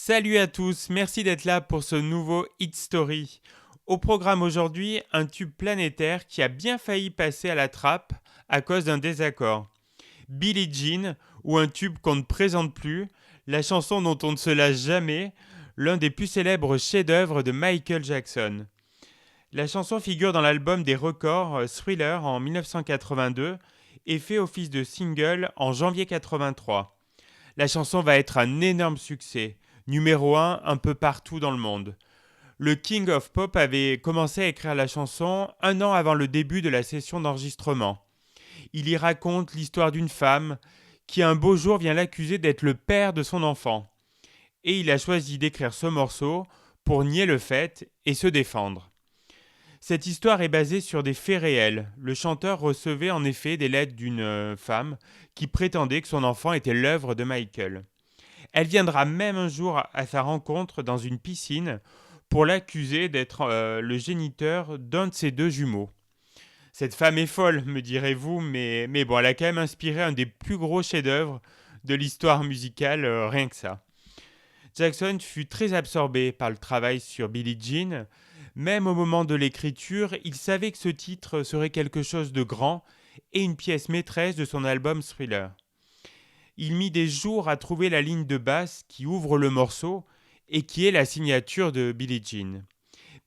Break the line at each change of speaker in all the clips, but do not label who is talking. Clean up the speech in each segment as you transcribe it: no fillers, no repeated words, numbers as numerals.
Salut à tous, merci d'être là pour ce nouveau Hit Story. Au programme aujourd'hui, un tube planétaire qui a bien failli passer à la trappe à cause d'un désaccord. Billie Jean, ou un tube qu'on ne présente plus, la chanson dont on ne se lasse jamais, l'un des plus célèbres chefs-d'œuvre de Michael Jackson. La chanson figure dans l'album des records Thriller en 1982 et fait office de single en janvier 83. La chanson va être un énorme succès, numéro 1 peu partout dans le monde. Le King of Pop avait commencé à écrire la chanson un an avant le début de la session d'enregistrement. Il y raconte l'histoire d'une femme qui un beau jour vient l'accuser d'être le père de son enfant. Et il a choisi d'écrire ce morceau pour nier le fait et se défendre. Cette histoire est basée sur des faits réels. Le chanteur recevait en effet des lettres d'une femme qui prétendait que son enfant était l'œuvre de Michael. Elle viendra même un jour à sa rencontre dans une piscine pour l'accuser d'être le géniteur d'un de ses deux jumeaux. Cette femme est folle, me direz-vous, mais bon, elle a quand même inspiré un des plus gros chefs-d'œuvre de l'histoire musicale, rien que ça. Jackson fut très absorbé par le travail sur Billie Jean. Même au moment de l'écriture, il savait que ce titre serait quelque chose de grand et une pièce maîtresse de son album Thriller. Il mit des jours à trouver la ligne de basse qui ouvre le morceau et qui est la signature de Billie Jean.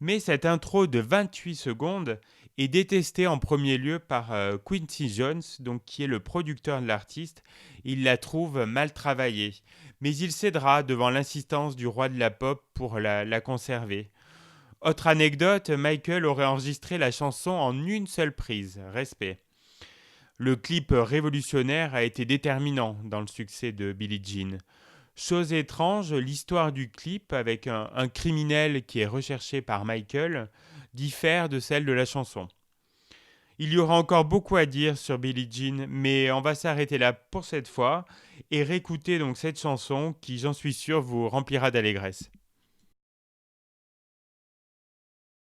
Mais cette intro de 28 secondes est détestée en premier lieu par Quincy Jones, donc qui est le producteur de l'artiste. Il la trouve mal travaillée, mais il cédera devant l'insistance du roi de la pop pour la conserver. Autre anecdote, Michael aurait enregistré la chanson en une seule prise, respect. Le clip révolutionnaire a été déterminant dans le succès de Billie Jean. Chose étrange, l'histoire du clip, avec un criminel qui est recherché par Michael, diffère de celle de la chanson. Il y aura encore beaucoup à dire sur Billie Jean, mais on va s'arrêter là pour cette fois et réécouter donc cette chanson qui, j'en suis sûr, vous remplira d'allégresse.